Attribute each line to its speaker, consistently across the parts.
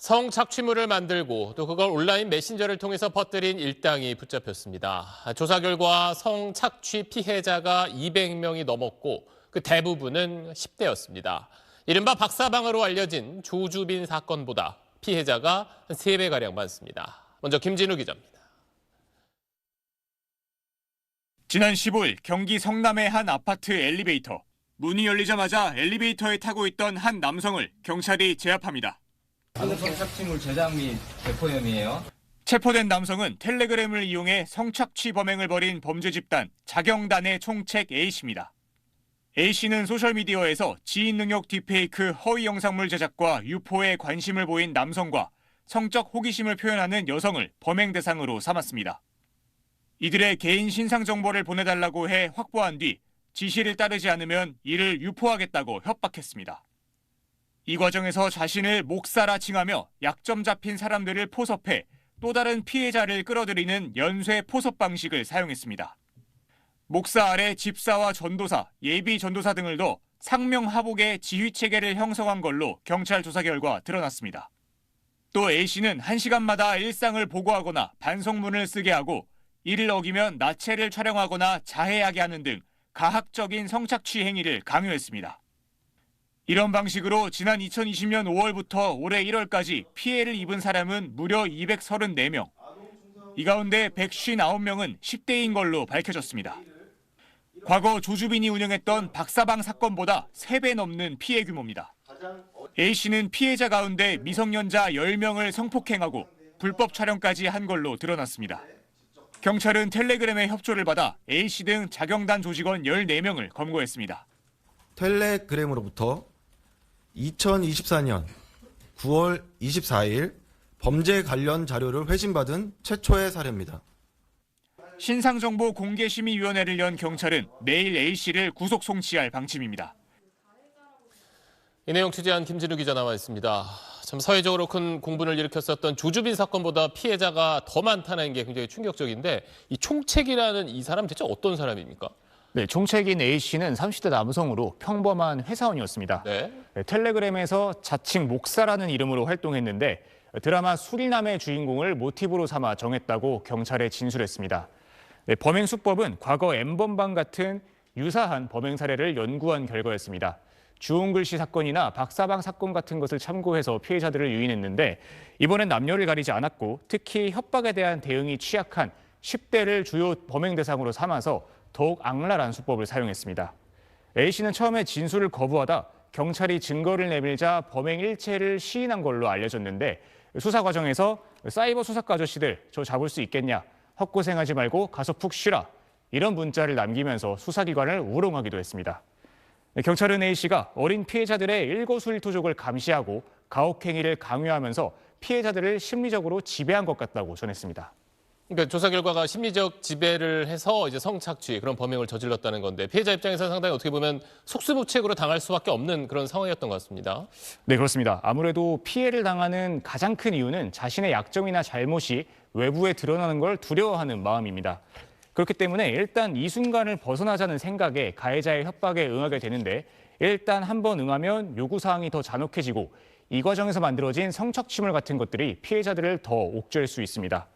Speaker 1: 성착취물을 만들고 또 그걸 온라인 메신저를 통해서 퍼뜨린 일당이 붙잡혔습니다. 조사 결과 성착취 피해자가 200명이 넘었고 그 대부분은 10대였습니다. 이른바 박사방으로 알려진 조주빈 사건보다 피해자가 한 3배가량 많습니다. 먼저 김진우 기자입니다.
Speaker 2: 지난 15일 경기 성남의 한 아파트 엘리베이터. 문이 열리자마자 엘리베이터에 타고 있던 한 남성을 경찰이 제압합니다.
Speaker 3: 성착취물 제작 및 배포 혐의예요.
Speaker 2: 체포된 남성은 텔레그램을 이용해 성착취 범행을 벌인 범죄 집단 자경단의 총책 A씨입니다. A씨는 소셜미디어에서 지인 능력 딥페이크 허위 영상물 제작과 유포에 관심을 보인 남성과 성적 호기심을 표현하는 여성을 범행 대상으로 삼았습니다. 이들의 개인 신상 정보를 보내달라고 해 확보한 뒤 지시를 따르지 않으면 이를 유포하겠다고 협박했습니다. 이 과정에서 자신을 목사라 칭하며 약점 잡힌 사람들을 포섭해 또 다른 피해자를 끌어들이는 연쇄 포섭 방식을 사용했습니다. 목사 아래 집사와 전도사, 예비 전도사 등을 둬 상명하복의 지휘체계를 형성한 걸로 경찰 조사 결과 드러났습니다. 또 A씨는 1시간마다 일상을 보고하거나 반성문을 쓰게 하고 이를 어기면 나체를 촬영하거나 자해하게 하는 등 가학적인 성착취 행위를 강요했습니다. 이런 방식으로 지난 2020년 5월부터 올해 1월까지 피해를 입은 사람은 무려 234명. 이 가운데 159명은 10대인 걸로 밝혀졌습니다. 과거 조주빈이 운영했던 박사방 사건보다 3배 넘는 피해 규모입니다. A씨는 피해자 가운데 미성년자 10명을 성폭행하고 불법 촬영까지 한 걸로 드러났습니다. 경찰은 텔레그램의 협조를 받아 A씨 등 자경단 조직원 14명을 검거했습니다.
Speaker 4: 텔레그램으로부터 2024년 9월 24일 범죄 관련 자료를 회신받은 최초의 사례입니다.
Speaker 2: 신상정보공개심의위원회를 연 경찰은 내일 A씨를 구속 송치할 방침입니다.
Speaker 1: 이 내용 취재한 김진우 기자 나와 있습니다. 참 사회적으로 큰 공분을 일으켰었던 조주빈 사건보다 피해자가 더 많다는 게 굉장히 충격적인데 이 총책이라는 이 사람 대체 어떤 사람입니까?
Speaker 5: 네, 총책인 A씨는 30대 남성으로 평범한 회사원이었습니다.
Speaker 1: 네.
Speaker 5: 텔레그램에서 자칭 목사라는 이름으로 활동했는데 드라마 수리남의 주인공을 모티브로 삼아 정했다고 경찰에 진술했습니다. 네, 범행 수법은 과거 N번방 같은 유사한 범행 사례를 연구한 결과였습니다. 주홍글씨 사건이나 박사방 사건 같은 것을 참고해서 피해자들을 유인했는데 이번엔 남녀를 가리지 않았고 특히 협박에 대한 대응이 취약한 10대를 주요 범행 대상으로 삼아서 더욱 악랄한 수법을 사용했습니다. A씨는 처음에 진술을 거부하다 경찰이 증거를 내밀자 범행 일체를 시인한 걸로 알려졌는데 수사 과정에서 사이버 수사과 아저씨들 저 잡을 수 있겠냐, 헛고생하지 말고 가서 푹 쉬라 이런 문자를 남기면서 수사기관을 우롱하기도 했습니다. 경찰은 A씨가 어린 피해자들의 일거수일투족을 감시하고 가혹행위를 강요하면서 피해자들을 심리적으로 지배한 것 같다고 전했습니다.
Speaker 1: 그러니까 조사 결과가 심리적 지배를 해서 이제 성착취 그런 범행을 저질렀다는 건데 피해자 입장에서 상당히 어떻게 보면 속수무책으로 당할 수밖에 없는 그런 상황이었던 것 같습니다.
Speaker 5: 네, 그렇습니다. 아무래도 피해를 당하는 가장 큰 이유는 자신의 약점이나 잘못이 외부에 드러나는 걸 두려워하는 마음입니다. 그렇기 때문에 일단 이 순간을 벗어나자는 생각에 가해자의 협박에 응하게 되는데 일단 한번 응하면 요구사항이 더 잔혹해지고 이 과정에서 만들어진 성착취물 같은 것들이 피해자들을 더 옥죄할 수 있습니다.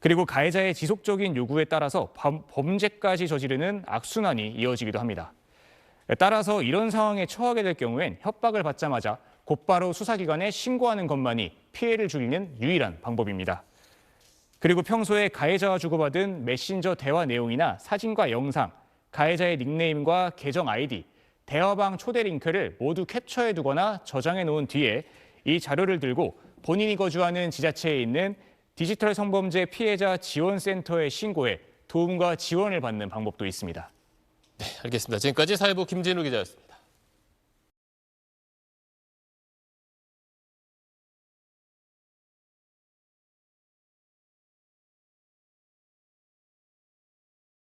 Speaker 5: 그리고 가해자의 지속적인 요구에 따라서 범죄까지 저지르는 악순환이 이어지기도 합니다. 따라서 이런 상황에 처하게 될 경우엔 협박을 받자마자 곧바로 수사기관에 신고하는 것만이 피해를 줄이는 유일한 방법입니다. 그리고 평소에 가해자와 주고받은 메신저 대화 내용이나 사진과 영상, 가해자의 닉네임과 계정 아이디, 대화방 초대 링크를 모두 캡처해 두거나 저장해 놓은 뒤에 이 자료를 들고 본인이 거주하는 지자체에 있는 디지털 성범죄 피해자 지원센터에 신고해 도움과 지원을 받는 방법도 있습니다.
Speaker 1: 네, 알겠습니다. 지금까지 사회부 김진우 기자였습니다.